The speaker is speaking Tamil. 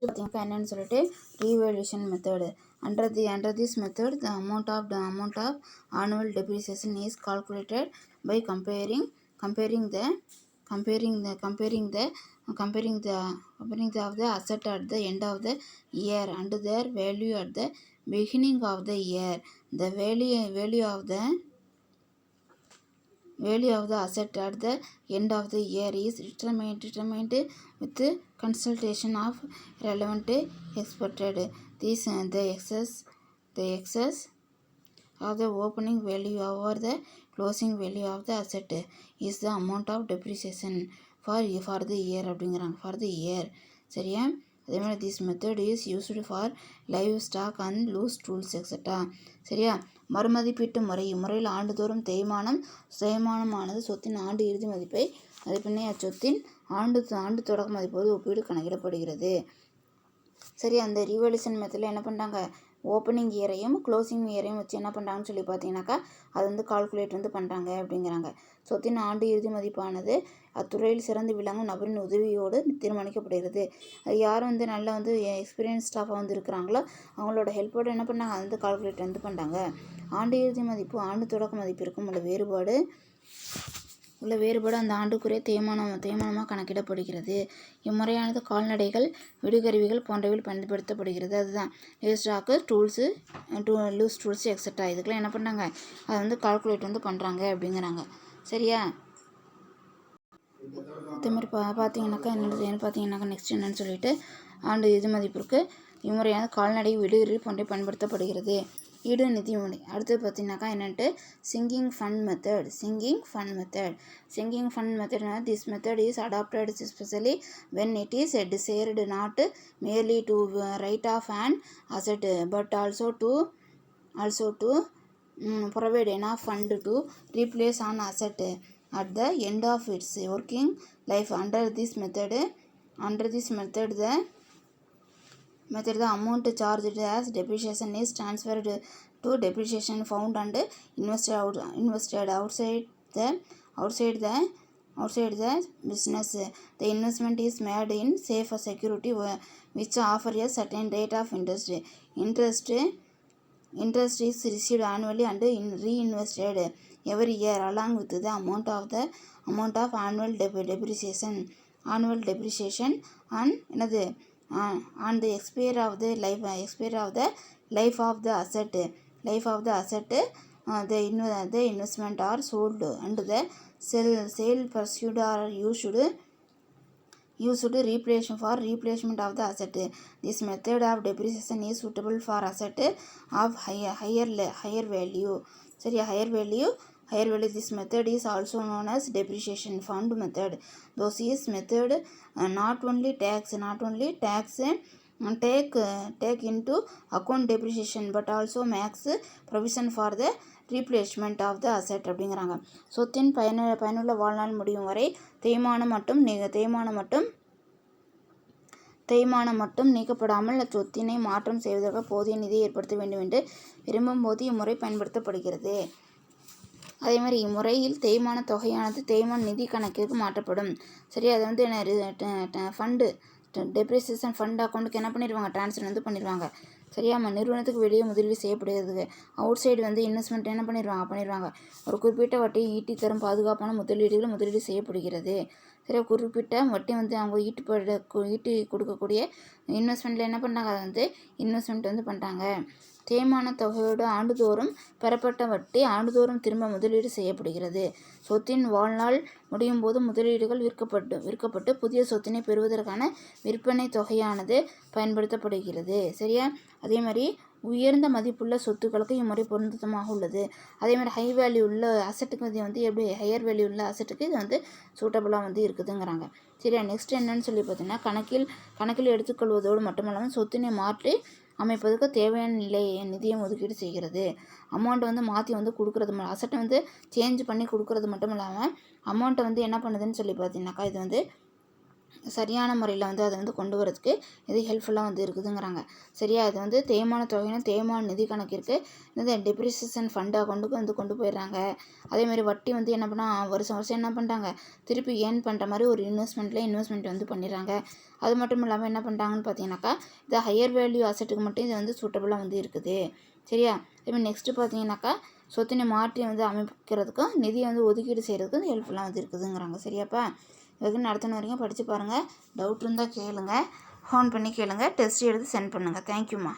பார்த்தீங்கன்னா என்னன்னு சொல்லிட்டு revaluation method. Under this method, the amount of annual depreciation is calculated by comparing the of the asset at the end of the year and their value at the beginning of the year. The value of the asset at the end of the year is determined with the consultation of relevant experts. This the excess of the opening value over the closing value of the asset is the amount of depreciation for the year அப்படிங்கிறாங்க for the year. சரியா? அதே மாதிரி this method is used for livestock and loose tools etc. சரியா? மறுமதிப்பீட்டு முறையில் ஆண்டுதோறும் தேய்மானமானது சொத்தின் ஆண்டு இறுதி மதிப்பினை அச்சொத்தின் ஆண்டு தொடக்க மதிப்போடு ஒப்பீடு கணக்கிடப்படுகிறது. சரி, அந்த ரிவல்யூஷன் மெத்தடில் என்ன பண்ணுறாங்க, ஓப்பனிங் இயரையும் க்ளோசிங் இயரையும் வச்சு என்ன பண்ணுறாங்கன்னு சொல்லி பார்த்தீங்கன்னாக்கா அது வந்து கால்குலேட் பண்ணுறாங்க அப்படிங்கிறாங்க. சொத்தின் ஆண்டு இறுதி மதிப்பானது அத்துறையில் சிறந்து விளங்கும் நபரின் உதவியோடு தீர்மானிக்கப்படுகிறது. அது யார் நல்லா எக்ஸ்பீரியன்ஸ் ஸ்டாஃபாக இருக்கிறாங்களோ அவங்களோட ஹெல்ப்போடு என்ன பண்ணாங்க அது கால்குலேட் பண்ணுறாங்க. ஆண்டு இறுதி மதிப்பு ஆண்டு தொடக்க மதிப்பிற்கும் உள்ள வேறுபாடு அந்த ஆண்டுக்குரிய தேய்மானமாக கணக்கிடப்படுகிறது. இம்முறையானது கால்நடைகள், விடுகருவிகள் போன்றவையில் பயன்படுத்தப்படுகிறது. அதுதான் லிவ்ஸ்டாக்கு, லூஸ் டூல்ஸ் எக்ஸட்ரா. இதுக்கெல்லாம் என்ன பண்ணுறாங்க அதை கால்குலேட் பண்ணுறாங்க அப்படிங்கிறாங்க. சரியா? அதே மாதிரி பார்த்தீங்கன்னாக்கா நெக்ஸ்ட் என்னன்னு சொல்லிட்டு ஆண்டு இறுதி மதிப்பிற்கு இம்முறையானது கால்நடை, விடுகருவி போன்றவை பயன்படுத்தப்படுகிறது. ஈடு நிதி முறை. அடுத்தது பார்த்தீங்கன்னாக்கா என்னன்ட்டு singing fund method. This method is adopted especially when it is desired not merely to write off an asset but also to provide enough fund to replace an asset at the end of its working life. Under this method the amount charged as depreciation is transferred to depreciation fund and invested outside the business. The investment is made in safe security which offer a certain rate of interest. Interest is received annually and reinvested every year along with the amount of annual depreciation on the expiry of the life of the asset. The investment are sold and the sale pursued are used replacement of the asset. This method of depreciation is suitable for asset of higher value. சரி, higher value. This method is also known as depreciation fund method. Those is method not only tax take into account depreciation but also makes provision for the replacement of the asset அப்படிங்கிறாங்க. சொத்தின் பயனுள்ள வாழ்நாள் முடியும் வரை தேய்மானம் மட்டும் நீக்கப்படாமல் சொத்தினை மாற்றம் செய்வதற்கு போதிய நிதியை ஏற்படுத்த வேண்டும் என்று விரும்பும் போது இம்முறை பயன்படுத்தப்படுகிறது. அதே மாதிரி இம்முறையில் தேய்மான தொகையானது தேய்மான நிதி கணக்கிற்கு மாற்றப்படும். சரி, அதை ஃபண்டு டெப்ரிசியேஷன் ஃபண்ட் அக்கௌண்ட்டுக்கு என்ன பண்ணிடுவாங்க, ட்ரான்ஸ்ஃபர் பண்ணிடுவாங்க. சரியா? நிறுவனத்துக்கு வெளியே முதலீடு செய்யப்படுகிறது. அவுட் சைடு இன்வெஸ்ட்மெண்ட் என்ன பண்ணிடுவாங்க. ஒரு குறிப்பிட்ட வட்டியை ஈட்டி தரும் பாதுகாப்பான முதலீடு செய்யப்படுகிறது. சரி, குறிப்பிட்ட வட்டி அவங்க ஈட்டி கொடுக்கக்கூடிய இன்வெஸ்ட்மெண்ட்டில் என்ன பண்ணுறாங்க, அதை இன்வெஸ்ட்மெண்ட் பண்ணுறாங்க. தேய்மான தொகையோடு ஆண்டுதோறும் பெறப்பட்ட வட்டி ஆண்டுதோறும் திரும்ப முதலீடு செய்யப்படுகிறது. சொத்தின் வாழ்நாள் முடியும் போது முதலீடுகள் விற்கப்பட்டு புதிய சொத்தினை பெறுவதற்கான விற்பனை தொகையானது பயன்படுத்தப்படுகிறது. சரியா? அதே மாதிரி உயர்ந்த மதிப்புள்ள சொத்துக்களுக்கு இம்முறை பொருத்தமாக உள்ளது. அதே மாதிரி ஹை வேல்யூ உள்ள அசட்டுக்கு எப்படி ஹையர் வேல்யூ உள்ள அசட்டுக்கு இது சூட்டபுளாக இருக்குதுங்கிறாங்க. சரியா? நெக்ஸ்ட் என்னன்னு சொல்லி பார்த்தீங்கன்னா கணக்கில் எடுத்துக்கொள்வதோடு மட்டுமல்லாமல் சொத்தினை மாற்றி அமைப்பதற்கு தேவையான நிதியை ஒதுக்கீடு செய்கிறது. அமௌண்ட்டை மாற்றி கொடுக்குறது, அசட்டை சேஞ்ச் பண்ணி கொடுக்குறது மட்டும் இல்லாமல் அமௌண்ட்டை என்ன பண்ணுதுன்னு சொல்லி பார்த்தீங்கன்னாக்கா இது சரியான முறையில் வந்து அதை வந்து கொண்டு வரதுக்கு இது ஹெல்ப்ஃபுல்லாக வந்து இருக்குதுங்கிறாங்க. சரியா, இது வந்து தேய்மான தொகையினா தேய்மான நிதி கணக்கிற்கு இந்த டெப்ரிசியேஷன் ஃபண்ட் அக்கௌண்ட்டுக்கு வந்து கொண்டு போயிடுறாங்க. அதேமாதிரி வட்டி வந்து என்ன பண்ணால் வருஷம் வருஷம் என்ன பண்ணுறாங்க, திருப்பி ஏர்ன் பண்ணுற மாதிரி ஒரு இன்வெஸ்ட்மெண்ட் வந்து பண்ணிடுறாங்க. அது மட்டும் இல்லாமல் என்ன பண்ணுறாங்கன்னு பார்த்தீங்கன்னாக்கா, இந்த ஹையர் வேல்யூ அசட்டுக்கு மட்டும் இது வந்து சூட்டபுளாக வந்து இருக்குது. சரியா, அதேமாதிரி நெக்ஸ்ட்டு பார்த்தீங்கன்னாக்கா, சொத்தினை மாற்றி வந்து அமைக்கிறதுக்கும் நிதியை வந்து ஒதுக்கீடு செய்கிறதுக்கும் இது ஹெல்ப்ஃபுல்லாக வந்து இருக்குதுங்கிறாங்க. சரியாப்பா, இதுக்கு நடத்தின வரைக்கும் படித்து பாருங்கள். டவுட் இருந்தால் கேளுங்கள், ஃபோன் பண்ணி கேளுங்கள், டெஸ்ட் எடுத்து சென்ட் பண்ணுங்கள். தேங்க்யூம்மா.